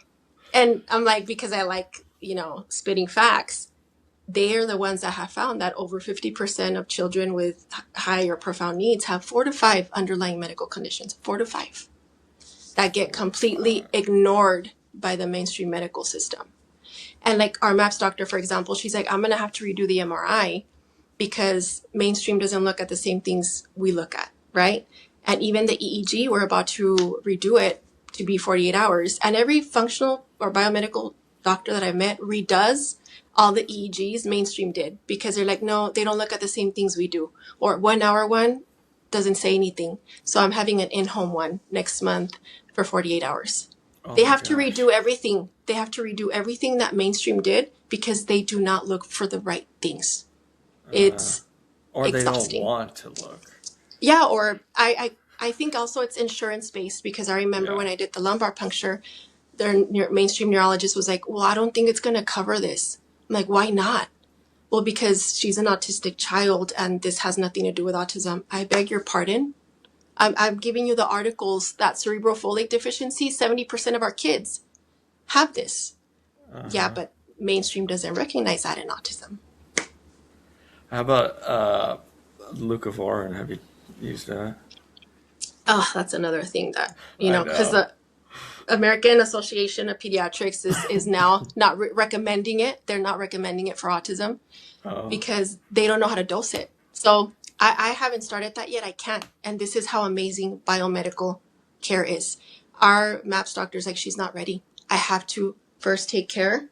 A: And I'm like, because I like, spitting facts, they are the ones that have found that over 50% of children with high or profound needs have 4 to 5 underlying medical conditions, 4 to 5, that get completely ignored by the mainstream medical system. And like our MAPS doctor, for example, she's like, I'm going to have to redo the MRI because mainstream doesn't look at the same things we look at, right? And even the EEG, we're about to redo it to be 48 hours. And every functional or biomedical doctor that I've met redoes all the EEGs mainstream did, because they're like, no, they don't look at the same things we do. Or 1 hour one doesn't say anything. So I'm having an in-home one next month for 48 hours.
B: Oh,
A: they have to redo everything. They have to redo everything that mainstream did because they do not look for the right things. It's
B: or
A: exhausting.
B: They don't want to look.
A: Yeah, or I think also it's insurance-based, because I remember when I did the lumbar puncture, their mainstream neurologist was like, well, I don't think it's going to cover this. I'm like, why not? Well, because she's an autistic child and this has nothing to do with autism. I beg your pardon. I'm giving you the articles that cerebral folate deficiency, 70% of our kids have this. Yeah, but mainstream doesn't recognize that in autism.
B: How about leucovorin? Have you used that?
A: Oh, that's another thing that, because the American Association of Pediatrics is now not recommending it. They're not recommending it for autism because they don't know how to dose it. So I haven't started that yet. I can't. And this is how amazing biomedical care is. Our MAPS doctor's like, she's not ready. I have to first take care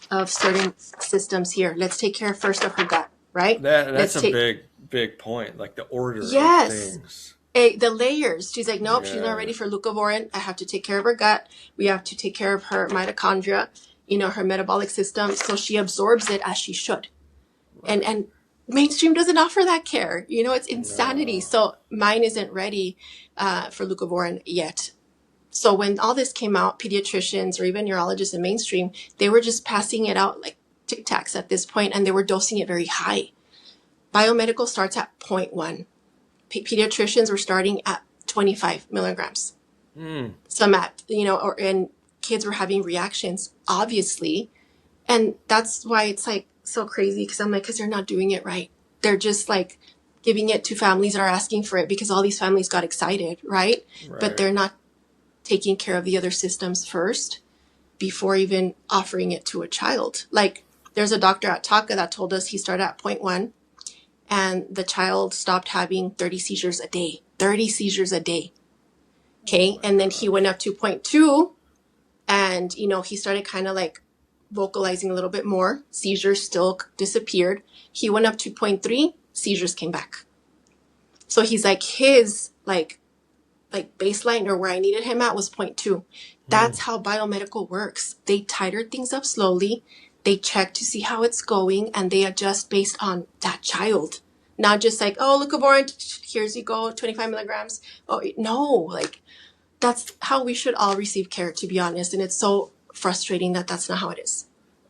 A: of certain systems here. Let's take care first of her gut, right?
B: That's a big point, like the order of things.
A: The layers. She's like, nope, she's not ready for leucovorin. I have to take care of her gut. We have to take care of her mitochondria, her metabolic system. So she absorbs it as she should. Right. And mainstream doesn't offer that care. It's insanity. No. So mine isn't ready for leucovorin yet. So when all this came out, pediatricians or even neurologists in mainstream, they were just passing it out like Tic Tacs at this point, and they were dosing it very high. Biomedical starts at 0.1. Pediatricians were starting at 25 milligrams. Some and kids were having reactions, obviously. And that's why it's like so crazy, because I'm like, because they're not doing it right. They're just like giving it to families that are asking for it because all these families got excited, right? But they're not taking care of the other systems first before even offering it to a child. Like there's a doctor at TACA that told us he started at 0.1. And the child stopped having 30 seizures a day. 30 seizures a day. Okay. And then he went up to 0.2. And, he started kind of like vocalizing a little bit more. Seizures still disappeared. He went up to 0.3, seizures came back. So he's like, his like baseline or where I needed him at was 0.2. That's how biomedical works. They titrate things up slowly. They check to see how it's going, and they adjust based on that child. Not just like, oh, look, abhorrent, here's you go, 25 milligrams. Oh, no, like that's how we should all receive care, to be honest. And it's so frustrating that that's not how it is.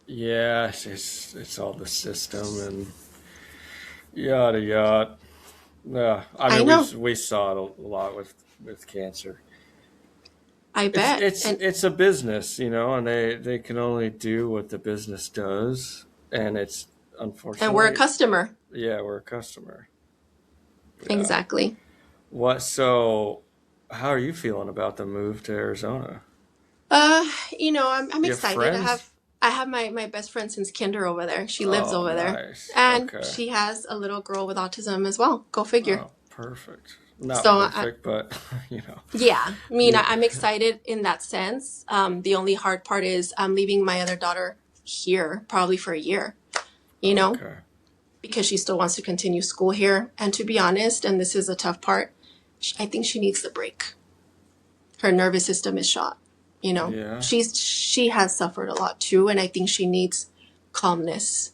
B: Yeah, it's all the system and yada yada. Yeah, I mean,
A: know.
B: we saw it a lot with cancer.
A: I bet.
B: It's a business, you know, and they can only do what the business does, and it's unfortunately.
A: And we're a customer.
B: Yeah, we're a customer. Yeah.
A: Exactly.
B: So how are you feeling about the move to Arizona?
A: You know, I'm excited.
B: Friends?
A: I have my best friend since kinder over there. She lives over there.
B: Nice.
A: And
B: okay.
A: she has a little girl with autism as well. Go figure.
B: Oh, perfect. Not
A: So
B: perfect, but you know.
A: Yeah, I mean, I'm excited in that sense. The only hard part is I'm leaving my other daughter here probably for a year, you know,
B: Okay.
A: because she still wants to continue school here. And to be honest, and this is a tough part, I think she needs the break. Her nervous system is shot, you know.
B: Yeah.
A: She has suffered a lot too, and I think she needs calmness.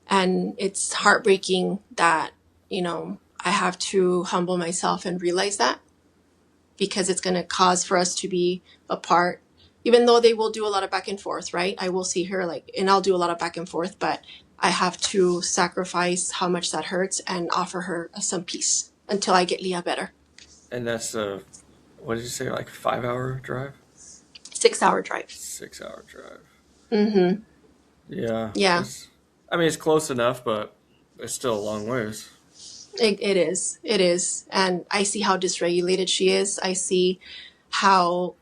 A: And it's heartbreaking that, you know, I have to humble myself and realize that, because it's going to cause for us to be apart, even though they will do a lot of back and forth, right? I will see her and I'll do a lot of back and forth, but I have to sacrifice how much that hurts and offer her some peace until I get Leah better.
B: And that's what did you say, like 5-hour drive?
A: 6-hour drive.
B: 6-hour drive.
A: Mm-hmm.
B: Yeah.
A: Yeah.
B: I mean, it's close enough, but it's still a long ways.
A: It is. And I see how dysregulated she is. I see how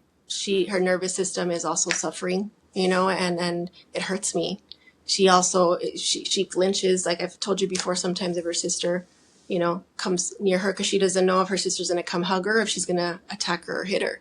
A: her nervous system is also suffering, you know, and it hurts me. She also, she flinches. Like I've told you before, sometimes if her sister, you know, comes near her, because she doesn't know if her sister's going to come hug her, if she's going to attack her or hit her.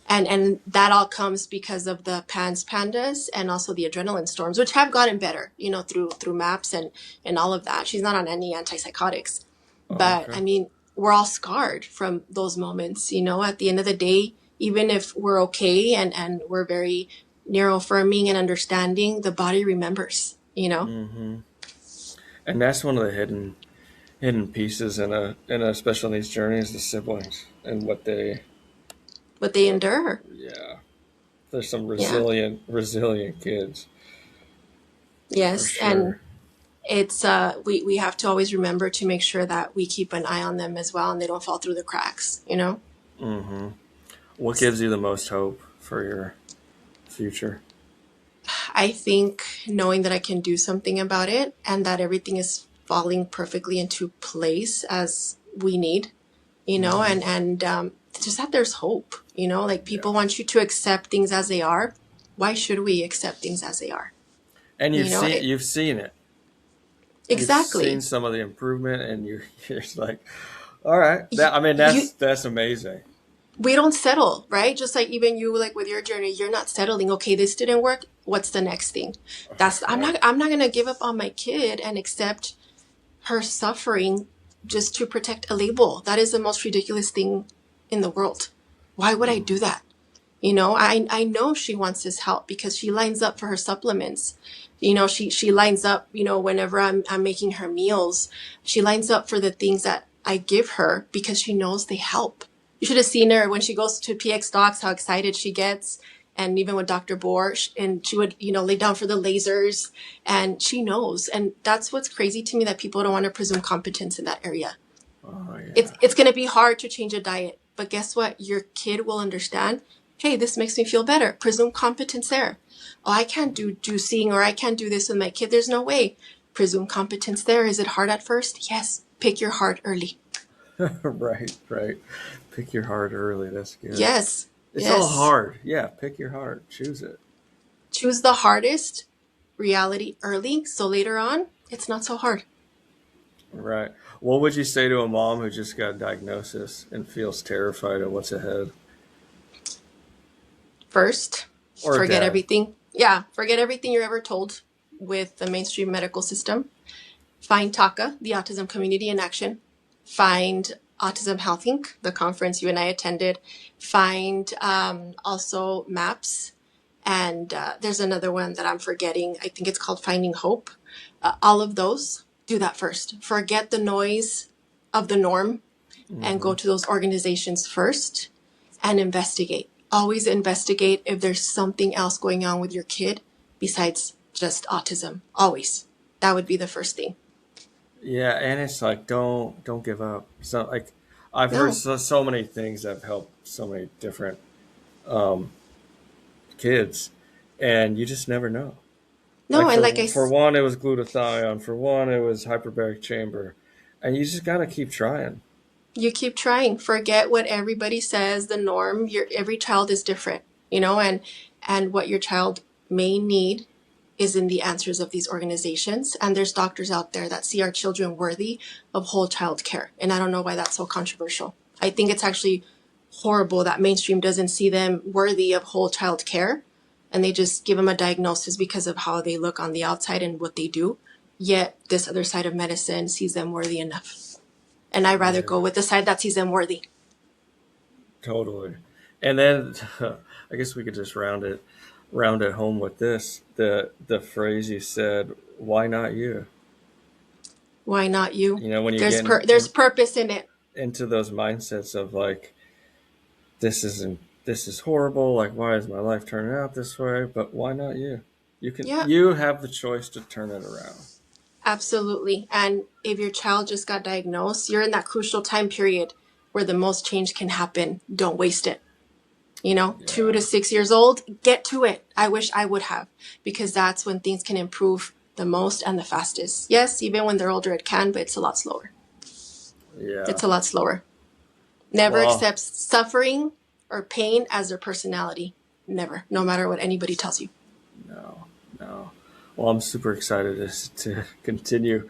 A: And that all comes because of the pandas and also the adrenaline storms, which have gotten better, you know, through MAPS and all of that. She's not on any antipsychotics. But
B: okay.
A: I mean, we're all scarred from those moments, you know. At the end of the day, even if we're okay and we're very neuroaffirming and understanding, the body remembers, you know.
B: Mm-hmm. And that's one of the hidden pieces in a special needs journey is the siblings and what they
A: endure.
B: Yeah. There's some resilient kids.
A: Yes,
B: for sure.
A: and it's we have to always remember to make sure that we keep an eye on them as well, and they don't fall through the cracks, you know.
B: Mm-hmm. What gives you the most hope for your future?
A: I think knowing that I can do something about it and that everything is falling perfectly into place as we need, you know, and just that there's hope, you know, like people want you to accept things as they are. Why should we accept things as they are?
B: And you've seen it.
A: Exactly.
B: You've seen some of the improvement, and you're just like, all right. That's amazing.
A: We don't settle, right? Just like even you, like with your journey, you're not settling. Okay, this didn't work. What's the next thing? I'm not going to give up on my kid and accept her suffering just to protect a label. That is the most ridiculous thing in the world. Why would I do that? You know, I know she wants this help because she lines up for her supplements. You know, she lines up, you know, whenever I'm making her meals, she lines up for the things that I give her because she knows they help. You should have seen her when she goes to PX Docs, how excited she gets. And even with Dr. Bohr, and she would, you know, lay down for the lasers, and she knows. And that's what's crazy to me, that people don't want to presume competence in that area.
B: Oh, yeah.
A: It's going to be hard to change a diet, but guess what? Your kid will understand. Hey, this makes me feel better. Presume competence there. Oh, I can't do juicing, or I can't do this with my kid. There's no way. Presume competence there. Is it hard at first? Yes. Pick your heart early.
B: Right. Pick your heart early. That's good.
A: Yes.
B: It's all hard. Yeah, pick your heart. Choose it.
A: Choose the hardest reality early, so later on, it's not so hard.
B: Right. What would you say to a mom who just got a diagnosis and feels terrified of what's ahead?
A: First,
B: Or
A: forget
B: dad.
A: everything. Yeah, forget everything you're ever told with the mainstream medical system. Find TACA, the Autism Community in Action. Find Autism Health Inc., the conference you and I attended. Find also MAPS. And there's another one that I'm forgetting. I think it's called Finding Hope. All of those, do that first. Forget the noise of the norm and
B: Mm-hmm.
A: go to those organizations first and investigate. Always investigate if there's something else going on with your kid besides just autism. Always. That would be the first thing.
B: Yeah, and it's like don't give up. So like I've heard
A: No.
B: so many things that have helped so many different um, kids, and you just never know.
A: No,
B: Like
A: and like
B: for one, it was glutathione. For one, it was hyperbaric chamber, and you just gotta keep trying.
A: you keep trying. Forget what everybody says, the norm. Every child is different, and what your child may need is in the answers of these organizations. And there's doctors out there that see our children worthy of whole child care. And I don't know why that's so controversial. I think it's actually horrible that mainstream doesn't see them worthy of whole child care, and they just give them a diagnosis because of how they look on the outside and what they do. Yet this other side of medicine sees them worthy enough. And I'd rather
B: Yeah,
A: go with the side that sees them worthy.
B: totally. And then I guess we could just round it home with this. The phrase you said, "Why not you?"
A: Why not you?
B: You know, when you
A: There's
B: get
A: there's purpose in it.
B: into those mindsets of like this is horrible, like why is my life turning out this way, but why not you?
A: Yeah,
B: You have the choice to turn it around.
A: absolutely. And if your child just got diagnosed, you're in that crucial time period where the most change can happen. Don't waste it.
B: Yeah,
A: 2 to 6 years old, get to it. I wish I would have, because that's when things can improve the most and the fastest. Yes, even when they're older, it can, but it's a lot slower.
B: yeah.
A: It's a lot slower. Never
B: Well,
A: accept suffering or pain as their personality. Never, no matter what anybody tells you.
B: no, no. Well, I'm super excited to continue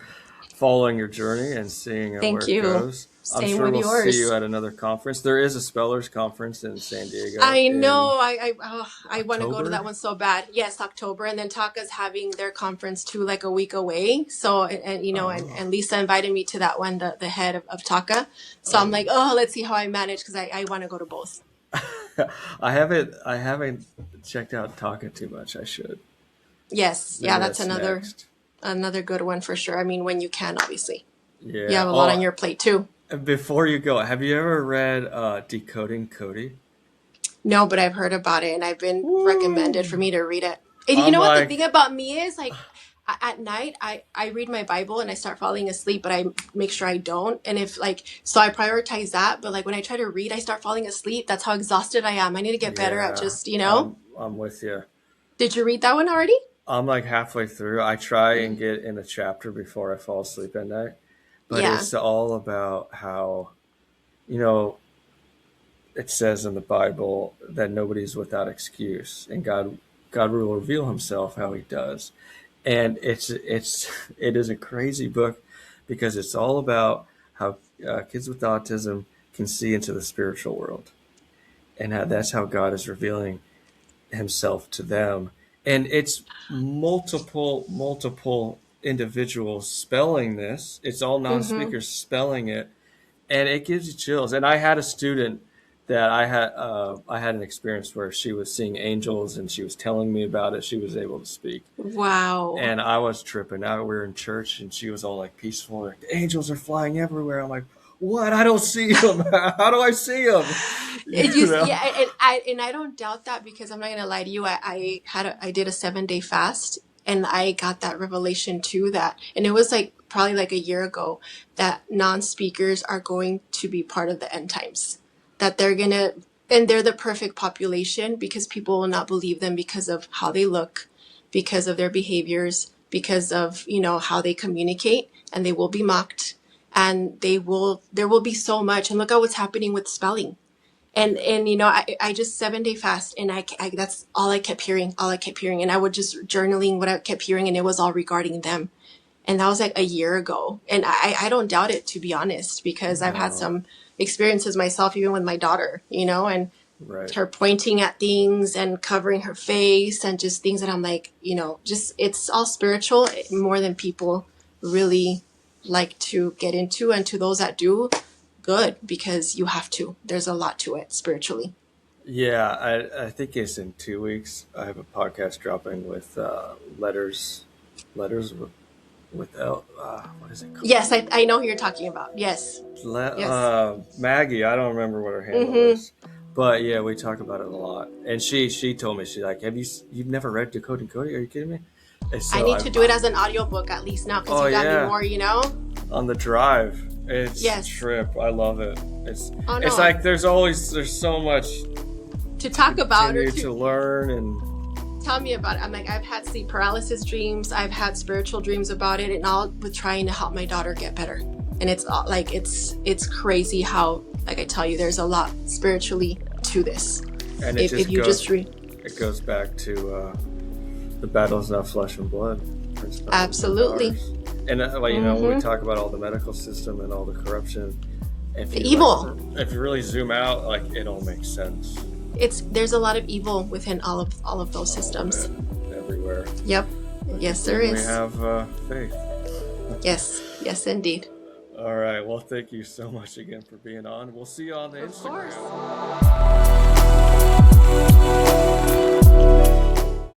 B: following your journey and seeing where
A: Thank
B: it
A: you.
B: goes. I'm
A: Same
B: sure
A: with
B: we'll see you
A: yours.
B: at another conference. There is a spellers conference in San Diego
A: I
B: in
A: know. I want to go to that
B: October.
A: one so bad. Yes, October, and then TACA's having their conference too, like a week away. So, and
B: Oh,
A: Lisa invited me to that one, the head of TACA. So I'm
B: oh.
A: like, oh, let's see how I manage, because I want to go to both.
B: I haven't checked out Taka too much. I should.
A: Yes, yeah,
B: Maybe
A: that's
B: that's next.
A: another good one for sure. I mean, when you can, obviously, you
B: Yeah.
A: have a lot on
B: Oh,
A: your plate too.
B: before you go, have you ever read Decoding Cody?
A: No, but I've heard about it and I've been recommended for
B: Woo!
A: me to read it. And you
B: I'm
A: know what the thing
B: like,
A: about me is, like, at night I read my Bible and I start falling asleep, but I make sure I don't. And if like, so I prioritize that, but like when I try to read, I start falling asleep. That's how exhausted I am. I need to get better at
B: yeah,
A: just.
B: I'm with you.
A: Did you read that one already?
B: I'm like halfway through. I try and
A: Mm.
B: get in a chapter before I fall asleep at night, but
A: Yeah.
B: it's all about how, you know, it says in the Bible that nobody's without excuse, and God will reveal Himself how He does, and it is a crazy book because it's all about how kids with autism can see into the spiritual world, and that's how God is revealing Himself to them, and it's multiple individuals spelling this. It's all
A: Mm-hmm.
B: non-speakers spelling it, and it gives you chills. And I had a student that I had an experience where she was seeing angels and she was telling me about it. She was able to speak,
A: Wow.
B: and I was tripping out. We were in church and she was all like peaceful, like the angels are flying everywhere. I'm like, what? I don't see them. How do I see them? You
A: It just,
B: know?
A: yeah, and I don't doubt that, because I'm not gonna lie to you. I did a 7 day fast, and I got that revelation too, and it was like probably like a year ago, that non-speakers are going to be part of the end times. That and they're the perfect population, because people will not believe them because of how they look, because of their behaviors, because of how they communicate, and they will be mocked, and there will be so much. And look at what's happening with spelling.
B: Yeah.
A: And I just 7 day fast, and I that's all I kept hearing, and I would just journaling what I kept hearing, and it was all regarding them. And that was like a year ago, and I don't doubt it, to be honest, because I've had
B: No.
A: some experiences myself, even with my daughter, and
B: Right.
A: her pointing at things and covering her face and just things that I'm like, just it's all spiritual more than people really like to get into. And to those that do, good, because you have to. There's a lot to it spiritually.
B: Yeah, I think it's in 2 weeks. I have a podcast dropping with letters with what is it called?
A: Yes, I know who you're talking about. Yes. Yes.
B: Maggie. I don't remember what her handle is, but yeah, we talk about it a lot. And she told me, she's like, you've never read Decoding Cody? Are you kidding me? And so
A: I need to do it as an audiobook at least now, because you got me more,
B: on the drive. It's a trip. I love it. It's like there's so much
A: to talk about or
B: to learn and
A: tell me about it. I'm like, I've had sleep paralysis dreams, I've had spiritual dreams about it, and all with trying to help my daughter get better. And it's like it's crazy how, like I tell you, there's a lot spiritually to this.
B: And it goes back to the battle's not flesh and blood.
A: Absolutely.
B: And when we talk about all the medical system and all the corruption,
A: the evil.
B: If you really zoom out, like, it all makes sense.
A: There's a lot of evil within all of those systems.
B: Everywhere.
A: Yep. Yes, there is.
B: We have faith.
A: Yes, indeed.
B: All right. Well, thank you so much again for being on. We'll see you on the Instagram.
A: Of course.